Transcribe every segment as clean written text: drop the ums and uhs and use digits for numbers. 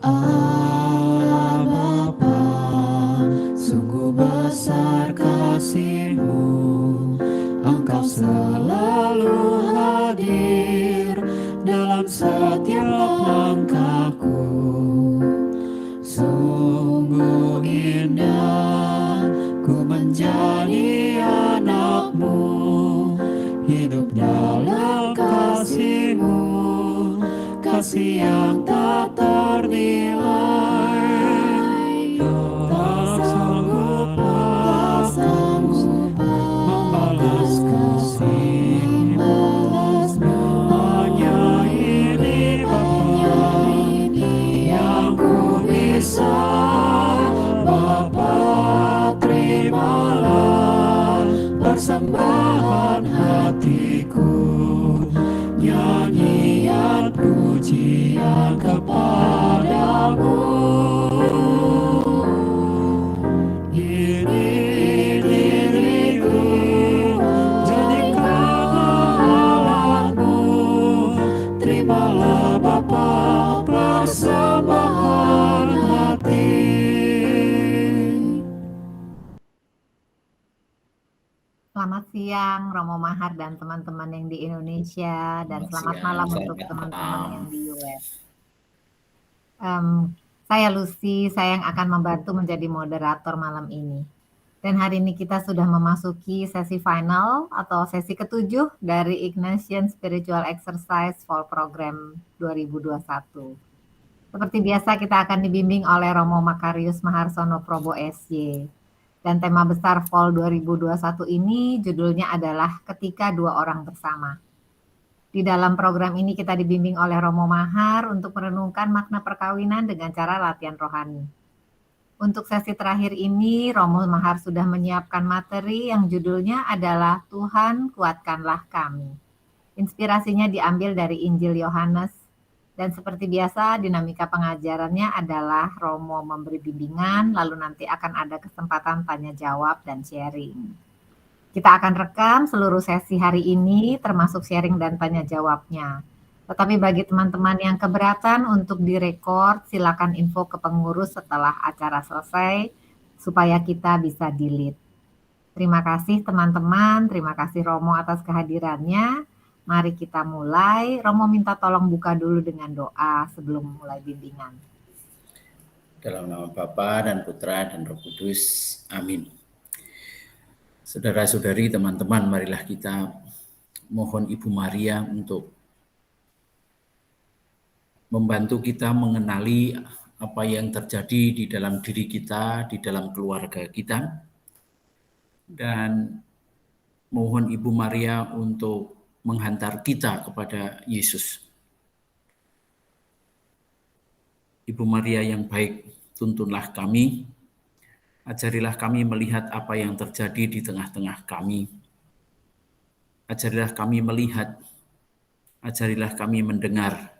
Allah Bapa, sungguh besar kasih-Mu, Engkau selalu hadir dalam setiap langkahku. Sungguh indah ku menjadi anak-Mu, hidup dalam kasih-Mu, kasih yang tak ternilai. Tak sanggup membalas kasih-Mu, hanya ini Bapa yang ku bisa. Bapa, terimalah persembahan hatiku, nyanyian pujian kepadamu. Ini diriku, jadikanlah Allahmu. Terimalah Bapa persembahan hati. Selamat siang Romo Mahar dan teman-teman yang di Indonesia, dan selamat malam untuk teman-teman yang di US. Saya Lucy, saya yang akan membantu menjadi moderator malam ini. Dan hari ini kita sudah memasuki sesi final atau sesi ke-7 dari Ignatian Spiritual Exercise Fall Program 2021. Seperti biasa kita akan dibimbing oleh Romo Makarius Maharsono Probo SY. Dan tema besar Fall 2021 ini judulnya adalah Ketika Dua Orang Bersama. Di dalam program ini kita dibimbing oleh Romo Mahar untuk merenungkan makna perkawinan dengan cara latihan rohani. Untuk sesi terakhir ini, Romo Mahar sudah menyiapkan materi yang judulnya adalah Tuhan Kuatkanlah Kami. Inspirasinya diambil dari Injil Yohanes. Dan seperti biasa, dinamika pengajarannya adalah Romo memberi bimbingan, lalu nanti akan ada kesempatan tanya jawab dan sharing. Kita akan rekam seluruh sesi hari ini, termasuk sharing dan tanya jawabnya. Tetapi bagi teman-teman yang keberatan untuk direkord, silakan info ke pengurus setelah acara selesai, supaya kita bisa delete. Terima kasih teman-teman, terima kasih Romo atas kehadirannya. Mari kita mulai. Romo minta tolong buka dulu dengan doa sebelum mulai bimbingan. Dalam nama Bapa dan Putra dan Roh Kudus. Amin. Saudara-saudari, teman-teman, marilah kita mohon Ibu Maria untuk membantu kita mengenali apa yang terjadi di dalam diri kita, di dalam keluarga kita. Dan mohon Ibu Maria untuk menghantar kita kepada Yesus. Ibu Maria yang baik, tuntunlah kami, ajarilah kami melihat apa yang terjadi di tengah-tengah kami. Ajarilah kami melihat, ajarilah kami mendengar,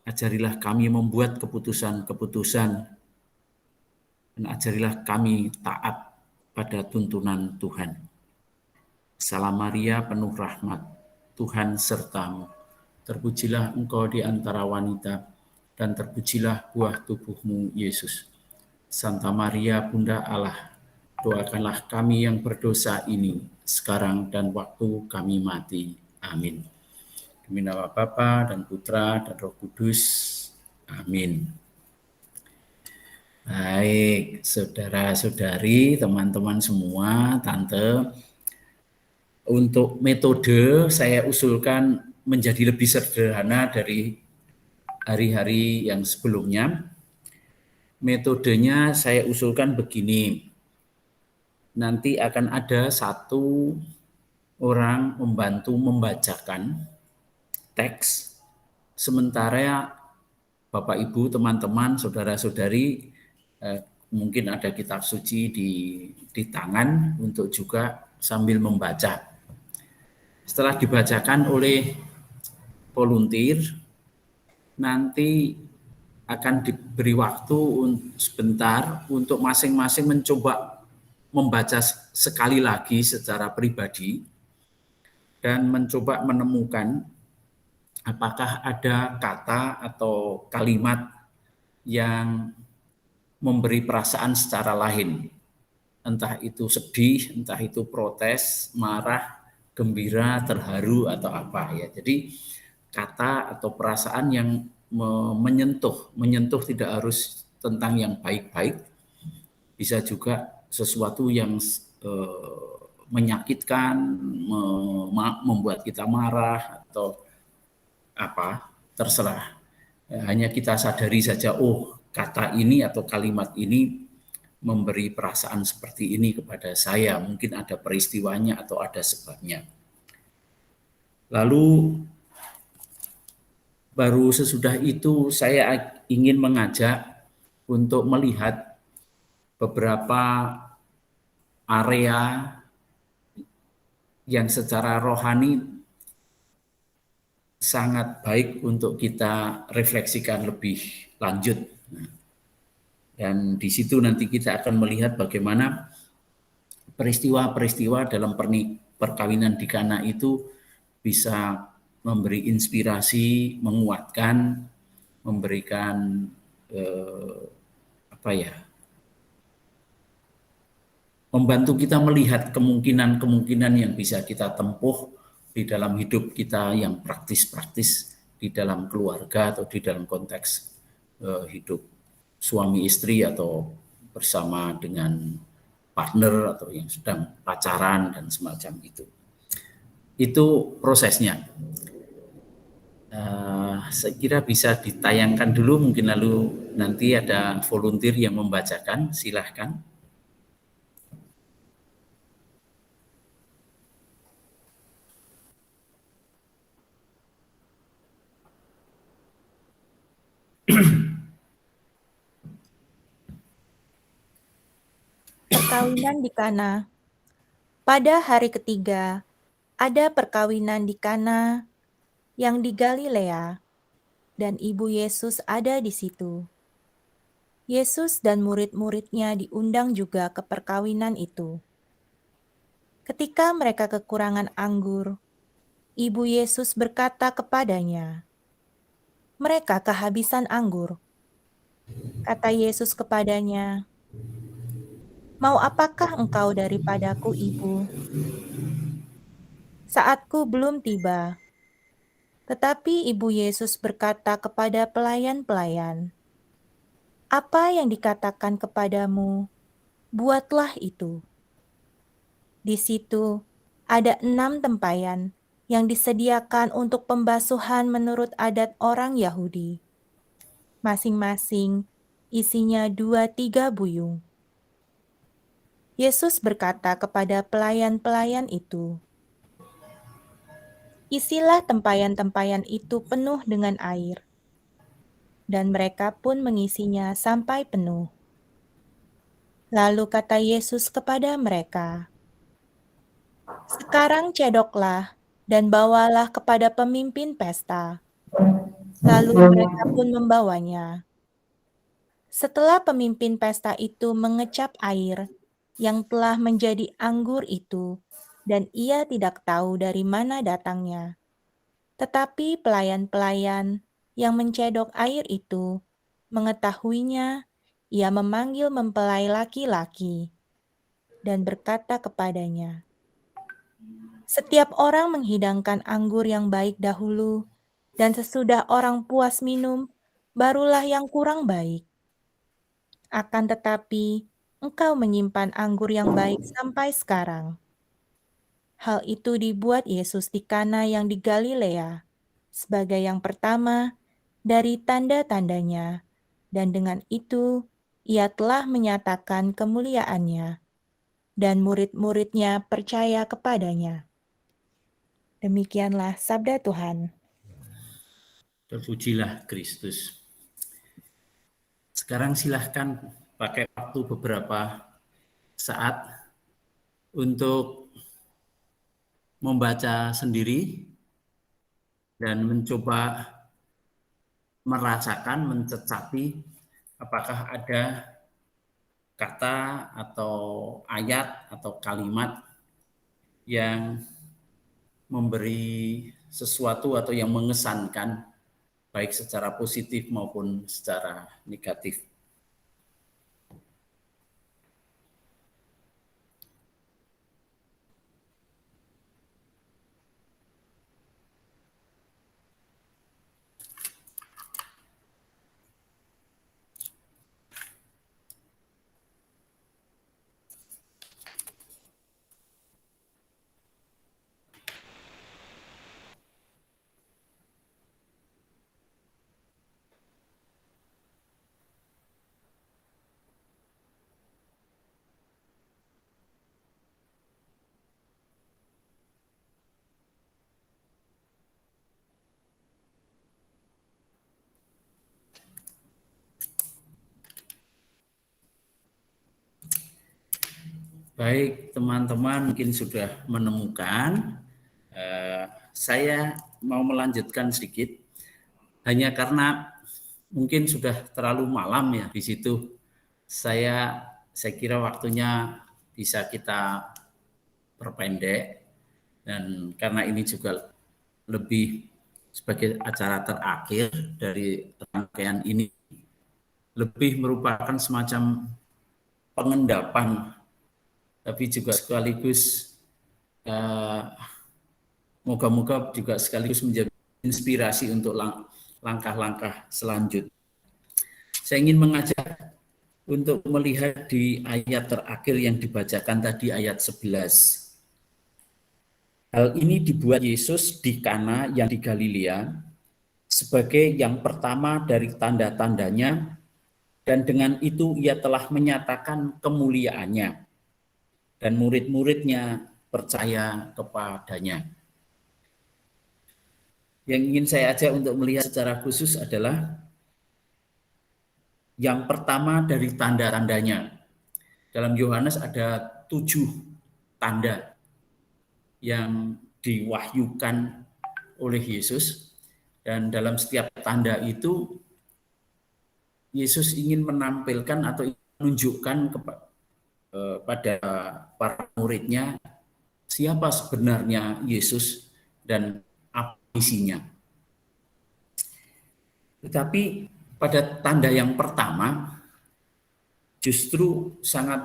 ajarilah kami membuat keputusan-keputusan, dan ajarilah kami taat pada tuntunan Tuhan. Salam Maria, penuh rahmat, Tuhan sertamu. Terpujilah engkau di antara wanita, dan terpujilah buah tubuhmu, Yesus. Santa Maria, Bunda Allah, doakanlah kami yang berdosa ini, sekarang dan waktu kami mati. Amin. Demi nama Bapa dan Putra dan Roh Kudus. Amin. Baik, saudara-saudari, teman-teman semua, tante, untuk metode saya usulkan menjadi lebih sederhana dari hari-hari yang sebelumnya. Metodenya saya usulkan begini. Nanti akan ada satu orang membantu membacakan teks, sementara Bapak Ibu, teman-teman, saudara-saudari mungkin ada kitab suci di tangan untuk juga sambil membaca. Setelah dibacakan oleh volunteer, nanti akan diberi waktu sebentar untuk masing-masing mencoba membaca sekali lagi secara pribadi dan mencoba menemukan apakah ada kata atau kalimat yang memberi perasaan secara lain. Entah itu sedih, entah itu protes, marah, gembira, terharu, atau apa ya. Jadi kata atau perasaan yang menyentuh tidak harus tentang yang baik-baik, bisa juga sesuatu yang menyakitkan, membuat kita marah atau apa, terserah. Hanya kita sadari saja, oh kata ini atau kalimat ini memberi perasaan seperti ini kepada saya, mungkin ada peristiwanya atau ada sebabnya. Lalu baru sesudah itu saya ingin mengajak untuk melihat beberapa area yang secara rohani sangat baik untuk kita refleksikan lebih lanjut. Dan di situ nanti kita akan melihat bagaimana peristiwa-peristiwa dalam perkawinan di Kana itu bisa memberi inspirasi, menguatkan, memberikan membantu kita melihat kemungkinan-kemungkinan yang bisa kita tempuh di dalam hidup kita yang praktis-praktis di dalam keluarga atau di dalam konteks hidup suami istri atau bersama dengan partner atau yang sedang pacaran dan semacam itu. Itu prosesnya. Saya kira bisa ditayangkan dulu, mungkin lalu nanti ada volunteer yang membacakan, silahkan. Perkawinan di Kana. Pada hari ketiga, ada perkawinan di Kana yang di Galilea, dan ibu Yesus ada di situ. Yesus dan murid-muridnya diundang juga ke perkawinan itu. Ketika mereka kekurangan anggur, ibu Yesus berkata kepadanya, "Mereka kehabisan anggur." Kata Yesus kepadanya, "Mau apakah engkau daripadaku, ibu? Saatku belum tiba." Tetapi ibu Yesus berkata kepada pelayan-pelayan, "Apa yang dikatakan kepadamu, buatlah itu." Di situ ada 6 tempayan yang disediakan untuk pembasuhan menurut adat orang Yahudi. Masing-masing isinya 2-3 buyung. Yesus berkata kepada pelayan-pelayan itu, "Isilah tempayan-tempayan itu penuh dengan air." Dan mereka pun mengisinya sampai penuh. Lalu kata Yesus kepada mereka, "Sekarang cedoklah dan bawalah kepada pemimpin pesta." Lalu mereka pun membawanya. Setelah pemimpin pesta itu mengecap air yang telah menjadi anggur itu, dan ia tidak tahu dari mana datangnya. Tetapi pelayan-pelayan yang mencedok air itu mengetahuinya, ia memanggil mempelai laki-laki dan berkata kepadanya, "Setiap orang menghidangkan anggur yang baik dahulu, dan sesudah orang puas minum, barulah yang kurang baik. Akan tetapi, engkau menyimpan anggur yang baik sampai sekarang." Hal itu dibuat Yesus di Kana yang di Galilea sebagai yang pertama dari tanda-tandanya, dan dengan itu ia telah menyatakan kemuliaannya, dan murid-muridnya percaya kepadanya. Demikianlah sabda Tuhan. Terpujilah Kristus. Sekarang silahkan pakai waktu beberapa saat untuk membaca sendiri dan mencoba merasakan, mencecapi apakah ada kata atau ayat atau kalimat yang memberi sesuatu atau yang mengesankan baik secara positif maupun secara negatif. Baik, teman-teman mungkin sudah menemukan. Saya mau melanjutkan sedikit, hanya karena mungkin sudah terlalu malam ya di situ. Saya kira waktunya bisa kita perpendek, dan karena ini juga lebih sebagai acara terakhir dari rangkaian ini, lebih merupakan semacam pengendapan, tapi juga sekaligus moga-moga juga sekaligus menjadi inspirasi untuk langkah-langkah selanjutnya. Saya ingin mengajak untuk melihat di ayat terakhir yang dibacakan tadi, ayat 11. Hal ini dibuat Yesus di Kana yang di Galilea sebagai yang pertama dari tanda-tandanya, dan dengan itu ia telah menyatakan kemuliaannya, dan murid-muridnya percaya kepadanya. Yang ingin saya ajak untuk melihat secara khusus adalah yang pertama dari tanda-tandanya. Dalam Yohanes ada 7 tanda yang diwahyukan oleh Yesus, dan dalam setiap tanda itu Yesus ingin menampilkan atau menunjukkan kepada para muridnya siapa sebenarnya Yesus dan apa isinya. Tetapi pada tanda yang pertama justru sangat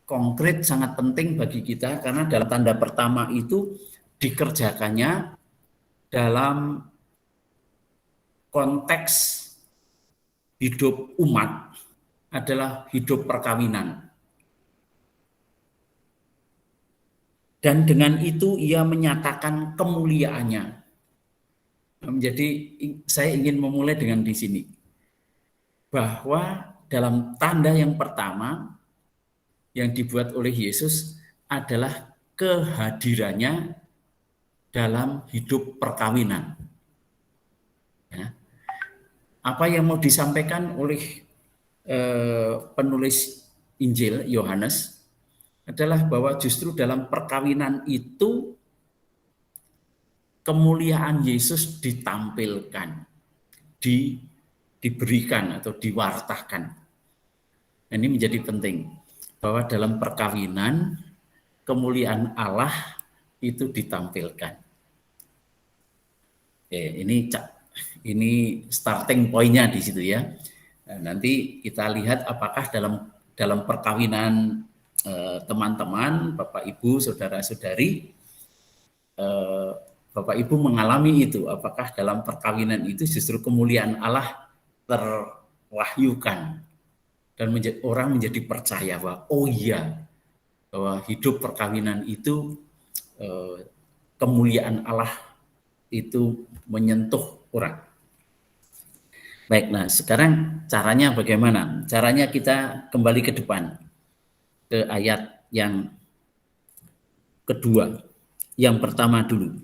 konkret, sangat penting bagi kita, karena dalam tanda pertama itu dikerjakannya dalam konteks hidup umat adalah hidup perkawinan. Dan dengan itu ia menyatakan kemuliaannya. Jadi saya ingin memulai dengan di sini, bahwa dalam tanda yang pertama yang dibuat oleh Yesus adalah kehadirannya dalam hidup perkawinan. Ya. Apa yang mau disampaikan oleh penulis Injil Yohanes adalah bahwa justru dalam perkawinan itu kemuliaan Yesus ditampilkan, diberikan atau diwartakan. Ini menjadi penting, bahwa dalam perkawinan kemuliaan Allah itu ditampilkan. Ini starting point-nya di situ ya. Nah, nanti kita lihat apakah dalam perkawinan teman-teman, Bapak Ibu, saudara-saudari, Bapak Ibu mengalami itu, apakah dalam perkawinan itu justru kemuliaan Allah terwahyukan dan orang menjadi percaya bahwa oh iya, bahwa hidup perkawinan itu kemuliaan Allah itu menyentuh orang. Baik, nah sekarang caranya bagaimana? Caranya kita kembali ke depan, ke ayat yang kedua. Yang pertama dulu.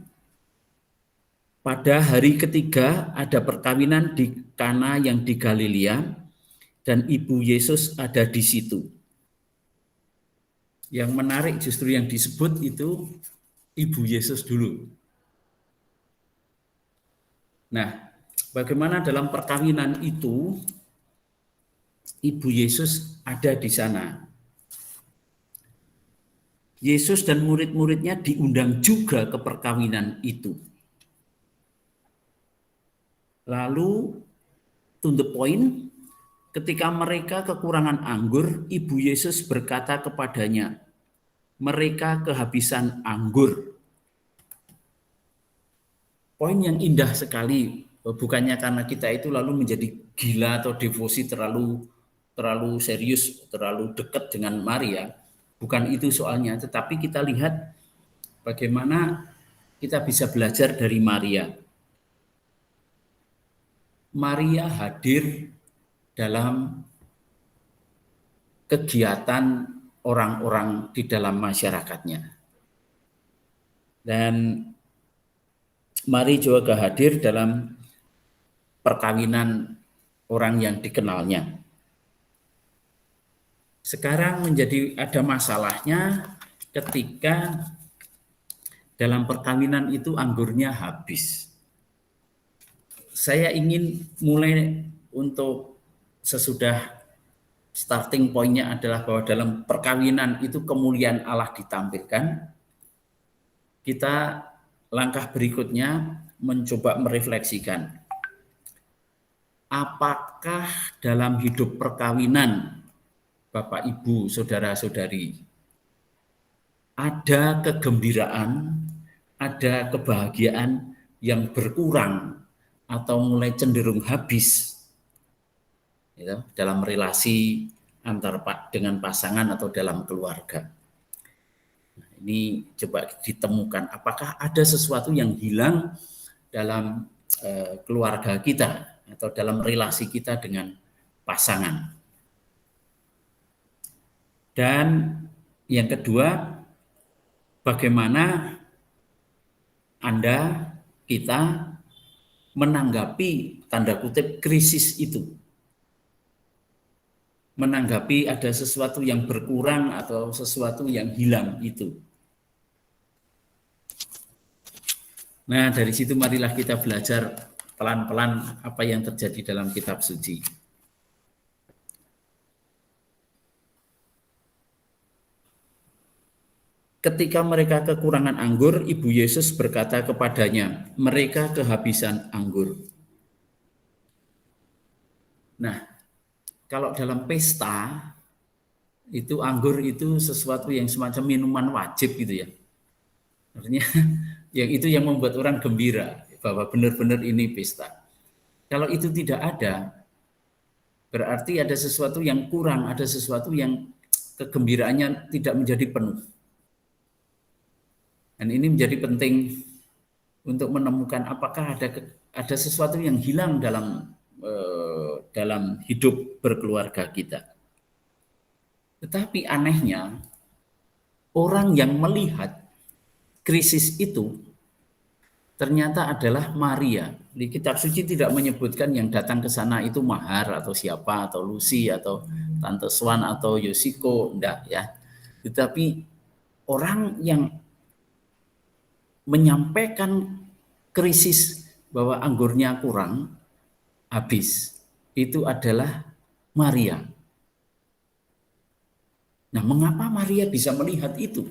Pada hari ketiga ada perkawinan di Kana yang di Galilea, dan ibu Yesus ada di situ. Yang menarik justru yang disebut itu ibu Yesus dulu. Nah, bagaimana dalam perkawinan itu ibu Yesus ada di sana. Yesus dan murid-muridnya diundang juga ke perkawinan itu. Lalu to the point, ketika mereka kekurangan anggur, Ibu Yesus berkata kepadanya, mereka kehabisan anggur. Poin yang indah sekali, bukannya karena kita itu lalu menjadi gila atau devosi terlalu serius, terlalu dekat dengan Maria. Bukan itu soalnya, tetapi kita lihat bagaimana kita bisa belajar dari Maria. Maria hadir dalam kegiatan orang-orang di dalam masyarakatnya. Dan Maria juga hadir dalam perkawinan orang yang dikenalnya. Sekarang menjadi ada masalahnya ketika dalam perkawinan itu anggurnya habis. Saya ingin mulai untuk sesudah starting point-nya adalah bahwa dalam perkawinan itu kemuliaan Allah ditampilkan. Kita langkah berikutnya mencoba merefleksikan. Apakah dalam hidup perkawinan Bapak, Ibu, Saudara-saudari, ada kegembiraan, ada kebahagiaan yang berkurang atau mulai cenderung habis ya, dalam relasi antar dengan pasangan atau dalam keluarga. Nah, ini coba ditemukan apakah ada sesuatu yang hilang dalam keluarga kita atau dalam relasi kita dengan pasangan. Dan yang kedua, bagaimana Anda, kita menanggapi tanda kutip krisis itu. Menanggapi ada sesuatu yang berkurang atau sesuatu yang hilang itu. Nah, dari situ marilah kita belajar pelan-pelan apa yang terjadi dalam kitab suci. Ketika mereka kekurangan anggur, Ibu Yesus berkata kepadanya, mereka kehabisan anggur. Nah, kalau dalam pesta, itu anggur itu sesuatu yang semacam minuman wajib gitu ya. Artinya, yang itu yang membuat orang gembira, bahwa benar-benar ini pesta. Kalau itu tidak ada, berarti ada sesuatu yang kurang, ada sesuatu yang kegembiraannya tidak menjadi penuh. Dan ini menjadi penting untuk menemukan apakah ada sesuatu yang hilang dalam hidup berkeluarga kita. Tetapi anehnya, orang yang melihat krisis itu ternyata adalah Maria. Di kitab suci tidak menyebutkan yang datang ke sana itu Mahar atau siapa, atau Lucy, atau Tante Swan, atau Yoshiko, enggak ya. Tetapi orang yang menyampaikan krisis bahwa anggurnya kurang, habis, itu adalah Maria. Nah, mengapa Maria bisa melihat itu?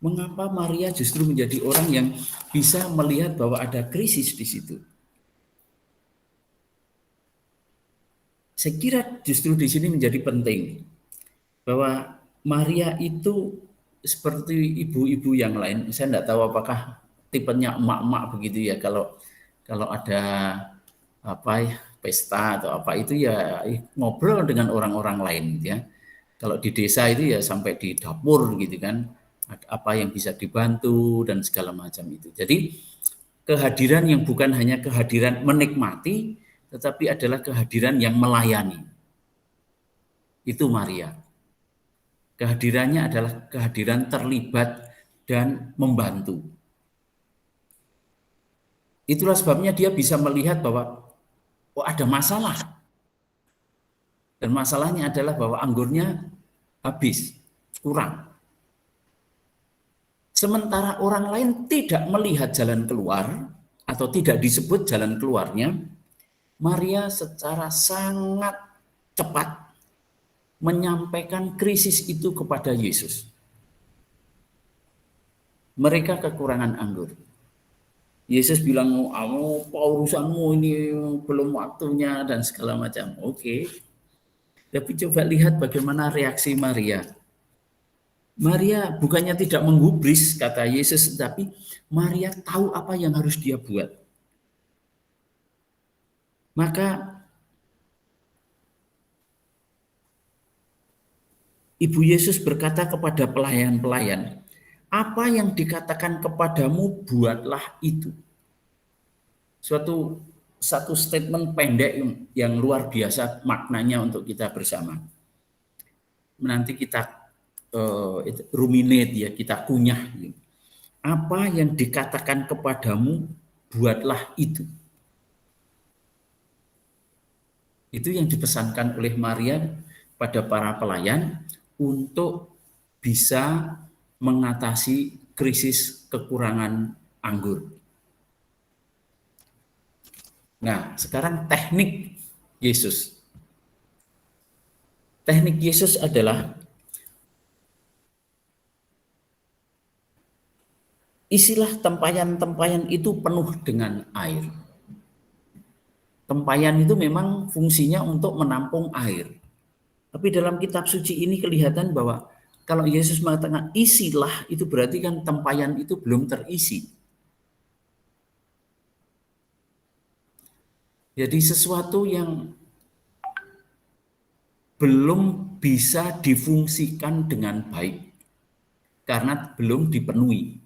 Mengapa Maria justru menjadi orang yang bisa melihat bahwa ada krisis di situ? Saya kira justru di sini menjadi penting bahwa Maria itu seperti ibu-ibu yang lain. Saya tidak tahu apakah tipenya emak-emak begitu ya. Kalau ada apa ya, pesta atau apa itu ya ngobrol dengan orang-orang lain gitu ya. Kalau di desa itu ya sampai di dapur gitu kan. Apa yang bisa dibantu dan segala macam itu. Jadi kehadiran yang bukan hanya kehadiran menikmati, tetapi adalah kehadiran yang melayani. Itu Maria. Kehadirannya adalah kehadiran terlibat dan membantu. Itulah sebabnya dia bisa melihat bahwa ada masalah. Dan masalahnya adalah bahwa anggurnya habis, kurang. Sementara orang lain tidak melihat jalan keluar atau tidak disebut jalan keluarnya, Maria secara sangat cepat menyampaikan krisis itu kepada Yesus. Mereka kekurangan anggur. Yesus bilang, apa urusanmu ini, belum waktunya dan segala macam. Oke. Tapi coba lihat bagaimana reaksi Maria. Maria bukannya tidak menggubris kata Yesus, tapi Maria tahu apa yang harus dia buat. Maka Ibu Yesus berkata kepada pelayan-pelayan, apa yang dikatakan kepadamu buatlah itu. Satu statement pendek yang luar biasa maknanya untuk kita bersama. Nanti kita ruminate ya, kita kunyah. Apa yang dikatakan kepadamu buatlah itu. Itu yang dipesankan oleh Maria pada para pelayan untuk bisa mengatasi krisis kekurangan anggur. Nah, sekarang teknik Yesus. Teknik Yesus adalah isilah tempayan-tempayan itu penuh dengan air. Tempayan itu memang fungsinya untuk menampung air. Tapi dalam kitab suci ini kelihatan bahwa kalau Yesus mengatakan isilah, itu berarti kan tempayan itu belum terisi. Jadi sesuatu yang belum bisa difungsikan dengan baik karena belum dipenuhi.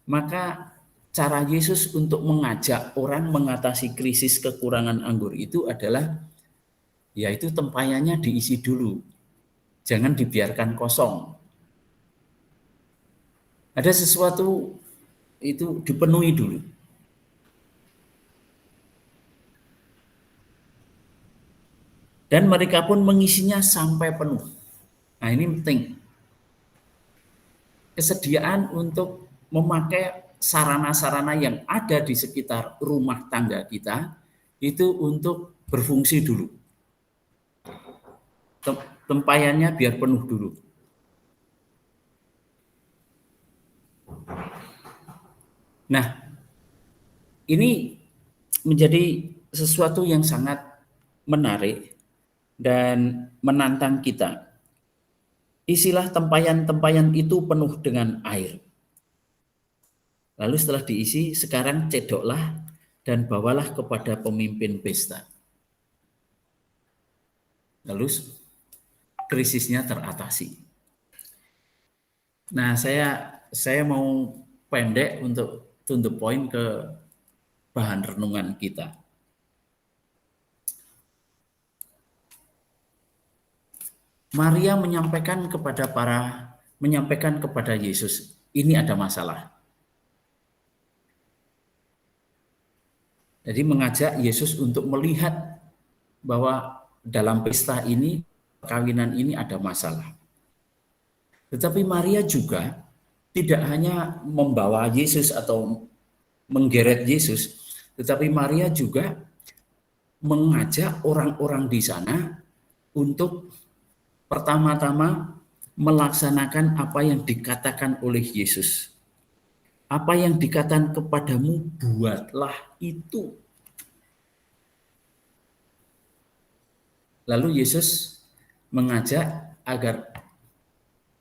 Maka cara Yesus untuk mengajak orang mengatasi krisis kekurangan anggur itu adalah yaitu tempayannya diisi dulu. Jangan dibiarkan kosong. Ada sesuatu itu dipenuhi dulu. Dan mereka pun mengisinya sampai penuh. Nah, ini penting. Kesediaan untuk memakai sarana-sarana yang ada di sekitar rumah tangga kita itu untuk berfungsi dulu. Tempayannya biar penuh dulu. Nah, ini menjadi sesuatu yang sangat menarik dan menantang kita. Isilah tempayan-tempayan itu penuh dengan air. Lalu setelah diisi, sekarang cedoklah dan bawalah kepada pemimpin pesta. Lalu krisisnya teratasi. Nah, saya mau pendek untuk to the point ke bahan renungan kita. Maria menyampaikan kepada Yesus, ini ada masalah. Jadi mengajak Yesus untuk melihat bahwa dalam pesta ini, perkawinan ini ada masalah. Tetapi Maria juga tidak hanya membawa Yesus atau menggeret Yesus, tetapi Maria juga mengajak orang-orang di sana untuk pertama-tama melaksanakan apa yang dikatakan oleh Yesus. Apa yang dikatakan kepadamu, buatlah itu. Lalu Yesus mengajak agar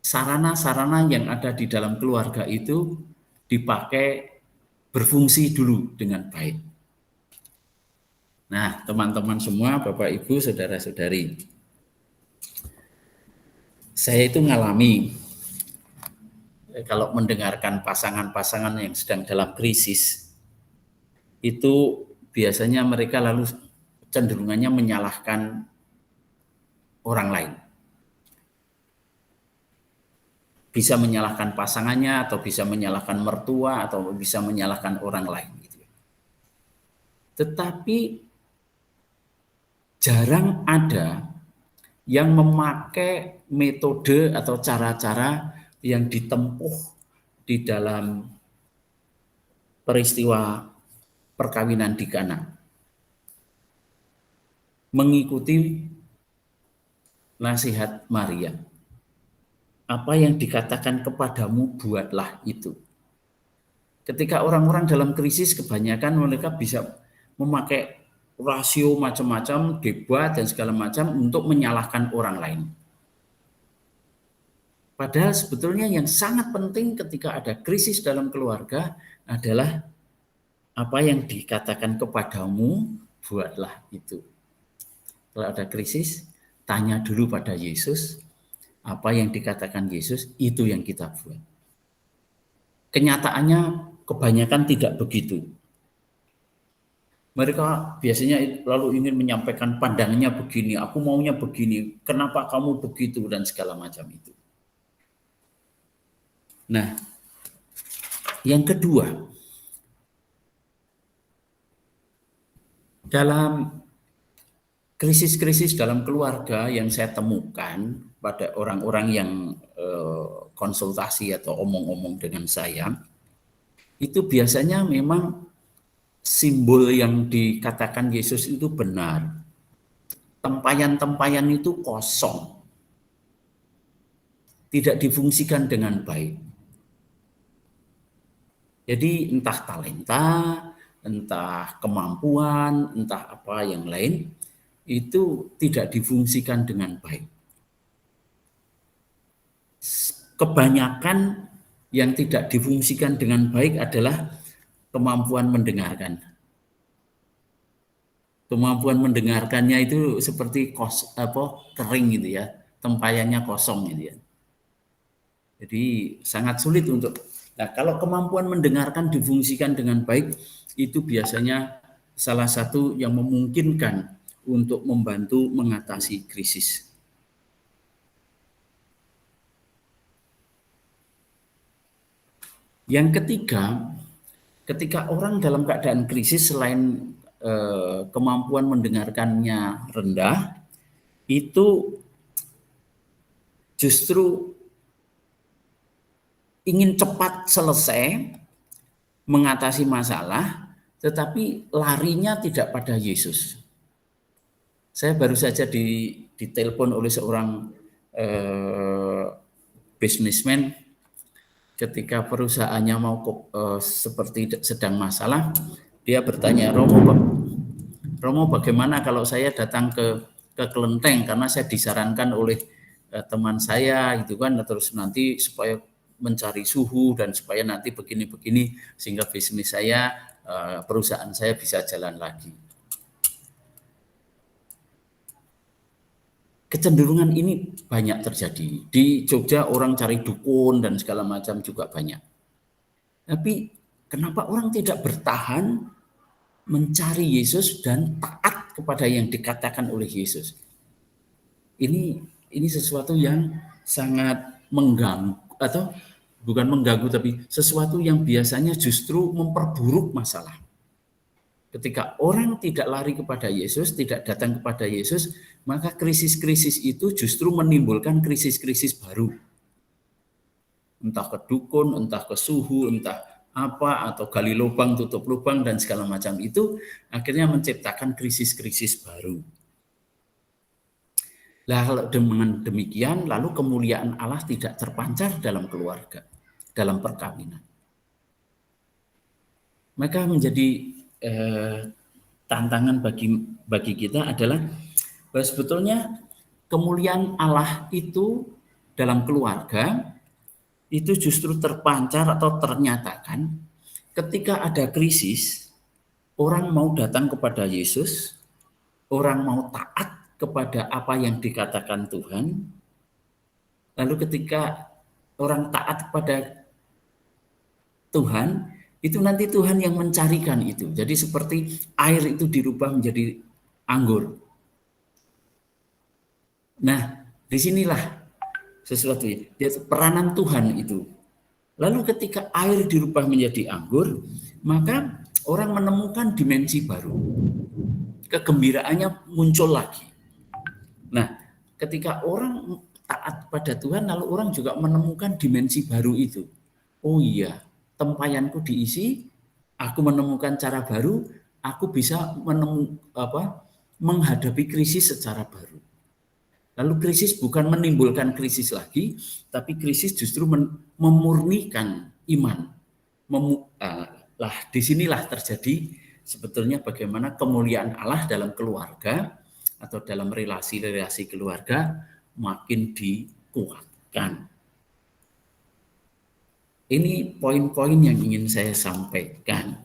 sarana-sarana yang ada di dalam keluarga itu dipakai berfungsi dulu dengan baik. Nah, teman-teman semua, Bapak, Ibu, saudara-saudari, saya itu ngalami kalau mendengarkan pasangan-pasangan yang sedang dalam krisis, itu biasanya mereka lalu cenderungannya menyalahkan orang lain. Bisa menyalahkan pasangannya, atau bisa menyalahkan mertua, atau bisa menyalahkan orang lain. Tetapi jarang ada yang memakai metode atau cara-cara yang ditempuh di dalam peristiwa perkawinan di Kana. Mengikuti nasihat Maria. Apa yang dikatakan kepadamu, buatlah itu. Ketika orang-orang dalam krisis, kebanyakan mereka bisa memakai rasio macam-macam, debat dan segala macam untuk menyalahkan orang lain. Padahal sebetulnya yang sangat penting ketika ada krisis dalam keluarga adalah apa yang dikatakan kepadamu, buatlah itu. Kalau ada krisis, tanya dulu pada Yesus, apa yang dikatakan Yesus, itu yang kita buat. Kenyataannya kebanyakan tidak begitu. Mereka biasanya lalu ingin menyampaikan pandangannya begini, aku maunya begini, kenapa kamu begitu, dan segala macam itu. Nah, yang kedua, dalam krisis-krisis dalam keluarga yang saya temukan pada orang-orang yang konsultasi atau omong-omong dengan saya, itu biasanya memang simbol yang dikatakan Yesus itu benar. Tempayan-tempayan itu kosong. Tidak difungsikan dengan baik. Jadi entah talenta, entah kemampuan, entah apa yang lain, itu tidak difungsikan dengan baik. Kebanyakan yang tidak difungsikan dengan baik adalah kemampuan mendengarkan. Kemampuan mendengarkannya itu seperti kering gitu ya, tempayannya kosong gitu ya. Jadi sangat sulit untuk. Nah, kalau kemampuan mendengarkan difungsikan dengan baik, itu biasanya salah satu yang memungkinkan untuk membantu mengatasi krisis. Yang ketiga, ketika orang dalam keadaan krisis, selain kemampuan mendengarkannya rendah, itu justru ingin cepat selesai mengatasi masalah, tetapi larinya tidak pada Yesus. Saya baru saja ditelepon oleh seorang bisnismen ketika perusahaannya mau seperti sedang masalah, dia bertanya, Romo bagaimana kalau saya datang ke kelenteng karena saya disarankan oleh teman saya gitu kan, terus nanti supaya mencari suhu dan supaya nanti begini-begini sehingga bisnis saya, perusahaan saya bisa jalan lagi. Kecenderungan ini banyak terjadi. Di Jogja orang cari dukun dan segala macam juga banyak. Tapi kenapa orang tidak bertahan mencari Yesus dan taat kepada yang dikatakan oleh Yesus? Ini sesuatu yang sangat mengganggu, atau bukan mengganggu, tapi sesuatu yang biasanya justru memperburuk masalah. Ketika orang tidak lari kepada Yesus, tidak datang kepada Yesus, maka krisis-krisis itu justru menimbulkan krisis-krisis baru. Entah ke dukun, entah ke suhu, entah apa, atau gali lubang, tutup lubang, dan segala macam itu akhirnya menciptakan krisis-krisis baru. Nah, kalau dengan demikian, lalu kemuliaan Allah tidak terpancar dalam keluarga, dalam perkawinan. Maka menjadi tantangan bagi kita adalah bahwa sebetulnya kemuliaan Allah itu dalam keluarga itu justru terpancar atau ternyatakan ketika ada krisis, orang mau datang kepada Yesus, orang mau taat kepada apa yang dikatakan Tuhan. Lalu ketika orang taat kepada Tuhan, itu nanti Tuhan yang mencarikan itu. Jadi seperti air itu dirubah menjadi anggur. Nah, disinilah sesuatu, yaitu peranan Tuhan itu. Lalu ketika air dirubah menjadi anggur, maka orang menemukan dimensi baru. Kegembiraannya muncul lagi. Nah, ketika orang taat pada Tuhan, lalu orang juga menemukan dimensi baru itu. Oh iya, tempayanku diisi, aku menemukan cara baru, aku bisa menghadapi krisis secara baru. Lalu krisis bukan menimbulkan krisis lagi, tapi krisis justru memurnikan iman. disinilah terjadi sebetulnya bagaimana kemuliaan Allah dalam keluarga atau dalam relasi-relasi keluarga makin dikuatkan. Ini poin-poin yang ingin saya sampaikan.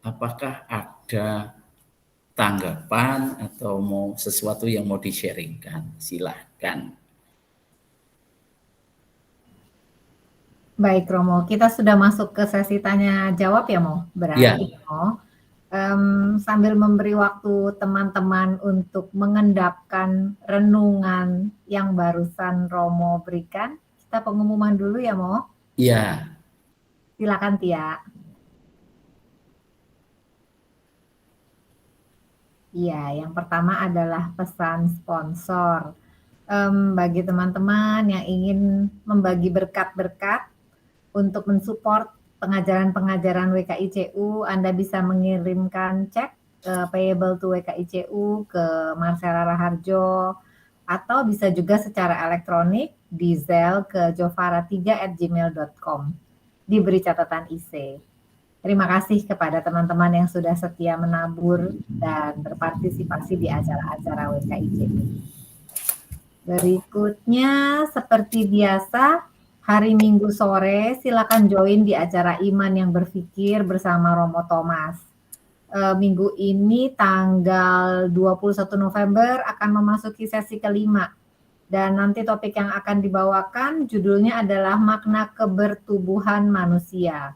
Apakah ada tanggapan atau mau sesuatu yang mau di-sharingkan? Silahkan. Baik Romo, kita sudah masuk ke sesi tanya jawab ya Mo? Berarti Mo, sambil memberi waktu teman-teman untuk mengendapkan renungan yang barusan Romo berikan, kita pengumuman dulu ya Mo? Iya. Silakan Tia. Iya, yang pertama adalah pesan sponsor. Bagi teman-teman yang ingin membagi berkat-berkat untuk mensupport pengajaran-pengajaran WKICU, Anda bisa mengirimkan cek payable to WKICU ke Marcella Raharjo, atau bisa juga secara elektronik di Zelle ke jovara3@gmail.com. Diberi catatan IC. Terima kasih kepada teman-teman yang sudah setia menabur dan berpartisipasi di acara-acara WKICU. Berikutnya, seperti biasa, hari Minggu sore silakan join di acara Iman yang Berpikir bersama Romo Thomas. Minggu ini tanggal 21 November akan memasuki sesi kelima. Dan nanti topik yang akan dibawakan judulnya adalah makna kebertubuhan manusia.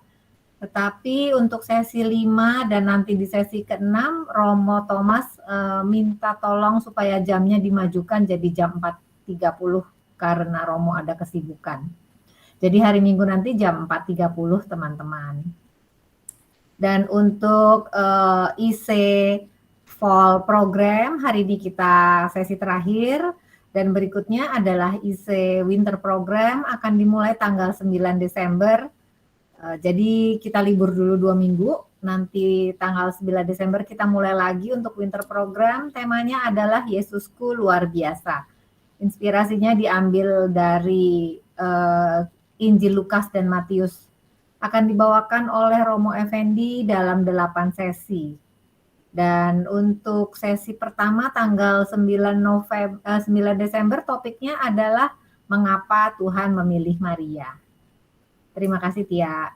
Tetapi untuk sesi 5 dan nanti di sesi ke-6, Romo Thomas minta tolong supaya jamnya dimajukan jadi jam 4.30 karena Romo ada kesibukan. Jadi hari Minggu nanti jam 4.30 teman-teman. Dan untuk IC Fall Program, hari ini kita sesi terakhir. Dan berikutnya adalah IC Winter Program akan dimulai tanggal 9 Desember. Jadi kita libur dulu 2 minggu, nanti tanggal 9 Desember kita mulai lagi untuk winter program. Temanya adalah Yesusku luar biasa. Inspirasinya diambil dari Injil Lukas dan Matius. Akan dibawakan oleh Romo Effendi dalam 8 sesi. Dan untuk sesi pertama tanggal 9 Desember topiknya adalah mengapa Tuhan memilih Maria. Terima kasih Tia.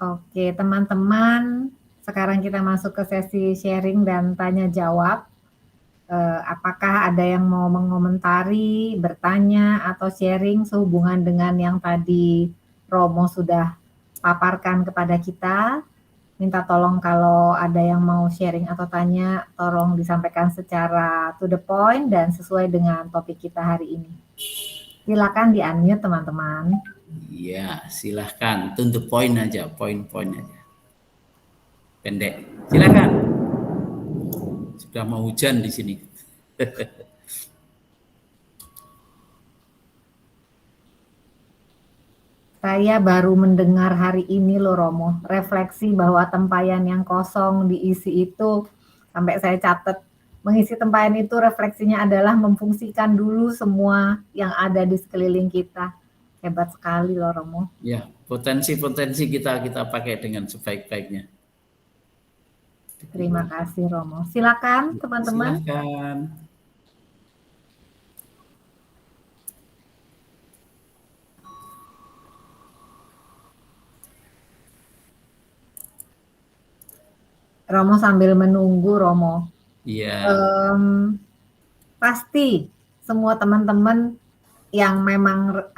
Oke teman-teman, sekarang kita masuk ke sesi sharing dan tanya jawab. Apakah ada yang mau mengomentari, bertanya, atau sharing sehubungan dengan yang tadi Romo sudah paparkan kepada kita? Minta tolong kalau ada yang mau sharing atau tanya, tolong disampaikan secara to the point dan sesuai dengan topik kita hari ini. Silakan di-unmute teman-teman. Iya, silahkan. To the point aja, poin-poin aja. Pendek. Silakan. Sudah mau hujan di sini. Saya baru mendengar hari ini loh Romo, refleksi bahwa tempayan yang kosong diisi itu, sampai saya catat, mengisi tempayan itu refleksinya adalah memfungsikan dulu semua yang ada di sekeliling kita. Hebat sekali loh Romo. Ya, potensi-potensi kita pakai dengan sebaik-baiknya. Terima kasih Romo. Silakan teman-teman. Silakan. Romo sambil menunggu Romo. Iya. Pasti semua teman-teman yang memang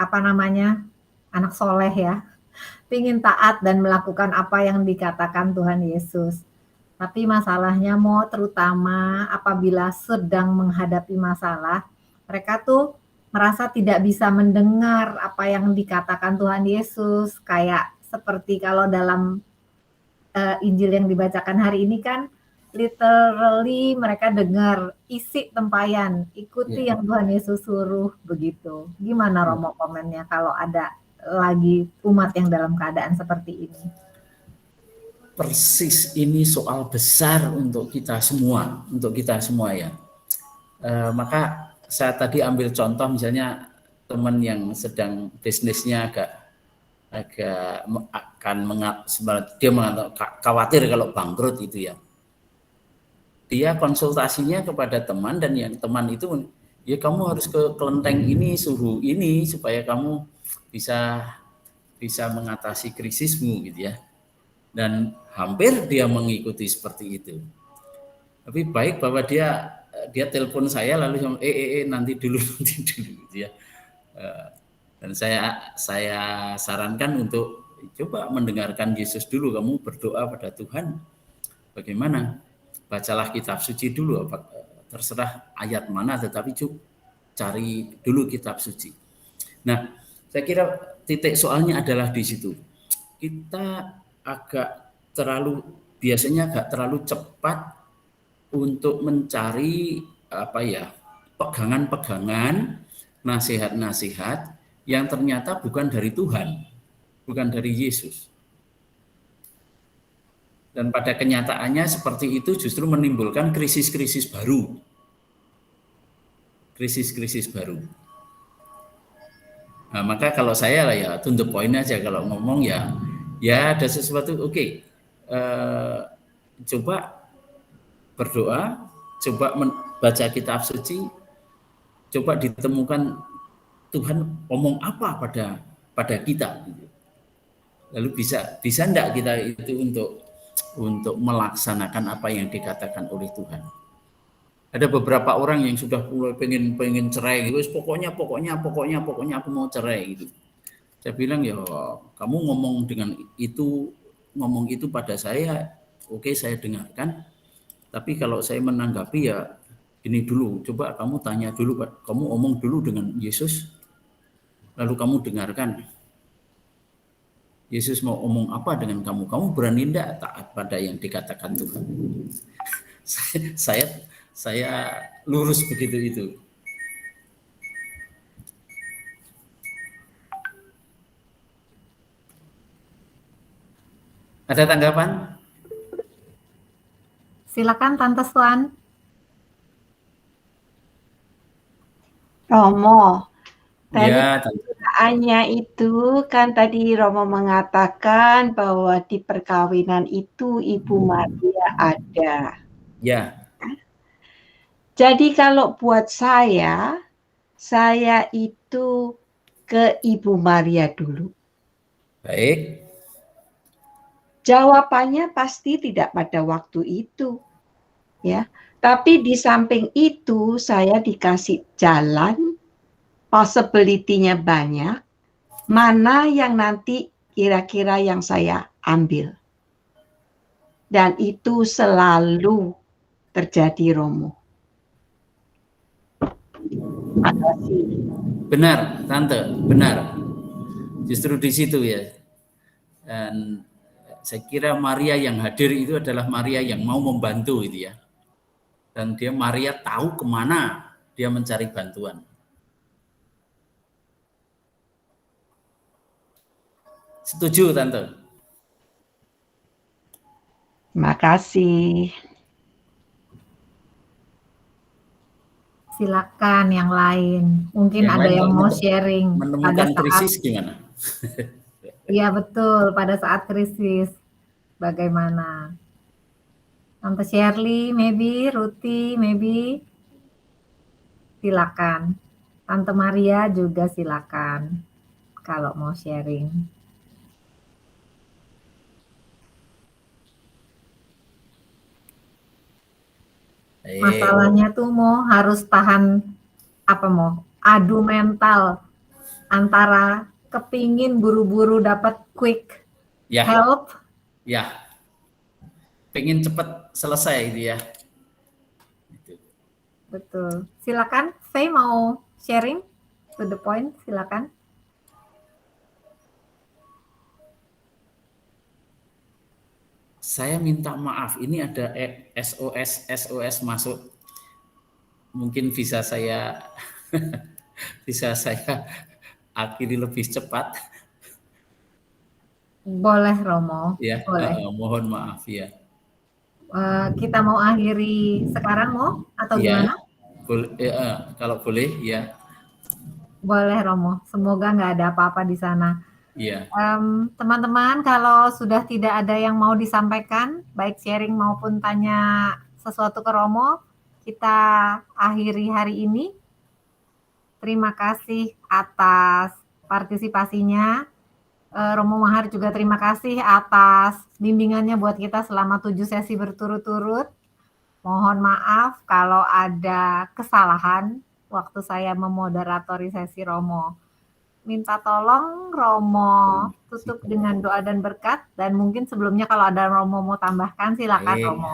anak soleh ya, ingin taat dan melakukan apa yang dikatakan Tuhan Yesus. Tapi masalahnya terutama apabila sedang menghadapi masalah, mereka tuh merasa tidak bisa mendengar apa yang dikatakan Tuhan Yesus. Kayak seperti kalau dalam Injil yang dibacakan hari ini kan, literally mereka dengar isi tempayan, ikuti yang Tuhan Yesus suruh, begitu. Gimana Romo komennya kalau ada lagi umat yang dalam keadaan seperti ini? Persis ini soal besar untuk kita semua ya. Maka saya tadi ambil contoh misalnya teman yang sedang bisnisnya agak dia khawatir kalau bangkrut itu ya. Dia konsultasinya kepada teman, dan yang teman itu, ya kamu harus ke kelenteng ini, suhu ini, supaya kamu bisa mengatasi krisismu gitu ya. Dan hampir dia mengikuti seperti itu. Tapi baik bahwa dia telepon saya lalu nanti dulu gitu ya. Dan saya sarankan untuk coba mendengarkan Yesus dulu, kamu berdoa pada Tuhan. Bagaimana? Bacalah kitab suci dulu, terserah ayat mana, tetapi cari dulu kitab suci. Nah, saya kira titik soalnya adalah di situ. Kita biasanya agak terlalu cepat untuk mencari pegangan-pegangan, nasihat-nasihat yang ternyata bukan dari Tuhan, bukan dari Yesus. Dan pada kenyataannya seperti itu justru menimbulkan krisis-krisis baru. Krisis-krisis baru. Nah, maka kalau saya lah ya to the point aja, kalau ngomong ya ada sesuatu, oke. Coba berdoa, coba baca kitab suci, coba ditemukan Tuhan ngomong apa pada kita. Lalu bisa enggak kita itu untuk melaksanakan apa yang dikatakan oleh Tuhan. Ada beberapa orang yang sudah mulai pengen cerai gitu, pokoknya aku mau cerai gitu. Saya bilang, ya kamu ngomong itu pada saya, oke, saya dengarkan. Tapi kalau saya menanggapi ya ini dulu, coba kamu tanya dulu, kamu omong dulu dengan Yesus, lalu kamu dengarkan. Yesus mau omong apa dengan kamu? Kamu berani enggak taat pada yang dikatakan Tuhan? Saya lurus begitu itu. Ada tanggapan? Silakan Tante Swan. Romo, tadi Ya, pertanyaannya itu kan tadi Romo mengatakan bahwa di perkawinan itu Ibu Maria ada. ya. Jadi kalau buat saya itu ke Ibu Maria dulu. Baik. Jawabannya pasti tidak pada waktu itu, ya. Tapi di samping itu saya dikasih jalan, possibility-nya banyak, mana yang nanti kira-kira yang saya ambil. Dan itu selalu terjadi, Romo. Terima kasih. Benar, Tante, benar. Justru di situ ya. Dan saya kira Maria yang hadir itu adalah Maria yang mau membantu itu ya. Dan Maria tahu kemana dia mencari bantuan. Setuju, Tante? Terima kasih. Silakan yang lain. Mungkin ada yang mau sharing menemukan krisis gimana? Iya betul, pada saat krisis bagaimana? Tante Shirley, maybe, Ruti, maybe. Silakan. Tante Maria juga silakan kalau mau sharing. Masalahnya tuh harus tahan adu mental antara kepingin buru-buru dapat quick help. Ya, pengen cepat selesai itu ya. Betul. Silakan, Faye mau sharing to the point, silakan. Saya minta maaf, ini ada SOS masuk. Mungkin bisa saya akhiri lebih cepat. Boleh, Romo. Ya, boleh. Mohon maaf ya. Kita mau akhiri sekarang atau ya, gimana? Boleh, kalau boleh ya. Boleh, Romo. Semoga nggak ada apa-apa di sana. Iya. Teman-teman, kalau sudah tidak ada yang mau disampaikan, baik sharing maupun tanya sesuatu ke Romo, kita akhiri hari ini. Terima kasih atas partisipasinya. Romo Mahar juga terima kasih atas bimbingannya buat kita selama 7 sesi berturut-turut. Mohon maaf kalau ada kesalahan waktu saya memoderatori sesi Romo. Minta tolong Romo tutup dengan doa dan berkat, dan mungkin sebelumnya kalau ada Romo mau tambahkan silakan Baik, Romo.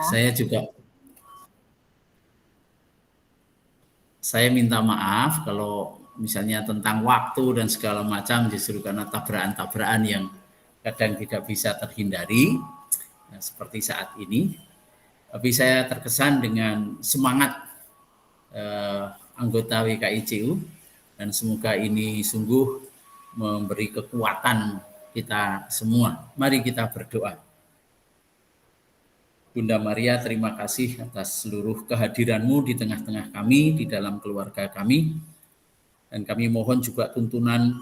Saya minta maaf kalau misalnya tentang waktu dan segala macam, justru karena tabrakan-tabrakan yang kadang tidak bisa terhindari, seperti saat ini. Tapi saya terkesan dengan semangat anggota WKICU, dan semoga ini sungguh memberi kekuatan kita semua. Mari kita berdoa. Bunda Maria, terima kasih atas seluruh kehadiran-Mu di tengah-tengah kami, di dalam keluarga kami. Dan kami mohon juga tuntunan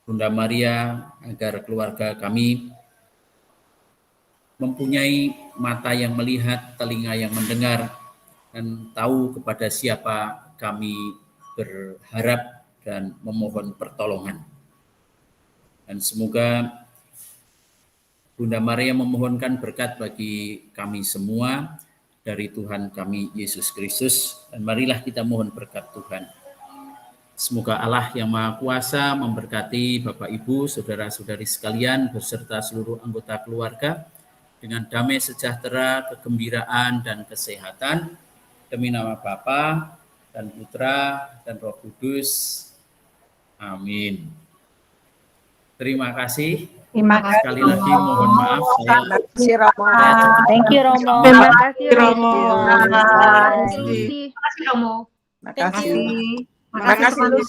Bunda Maria agar keluarga kami mempunyai mata yang melihat, telinga yang mendengar, dan tahu kepada siapa kami berharap dan memohon pertolongan. Dan semoga Bunda Maria memohonkan berkat bagi kami semua dari Tuhan kami Yesus Kristus. Dan marilah kita mohon berkat Tuhan. Semoga Allah yang Maha Kuasa memberkati Bapak Ibu, saudara-saudari sekalian, beserta seluruh anggota keluarga dengan damai sejahtera, kegembiraan, dan kesehatan. Demi nama Bapa dan Putra dan Roh Kudus. Amin. Terima kasih. Terima kasih. Sekali lagi mohon maaf. Terima kasih Romo. Thank you, Romo. Terima kasih Romo. Terima Terima kasih Lucy. Terima kasih Romo. Terima Thank kasih. you. Terima Terima kasih kasih, teman-teman.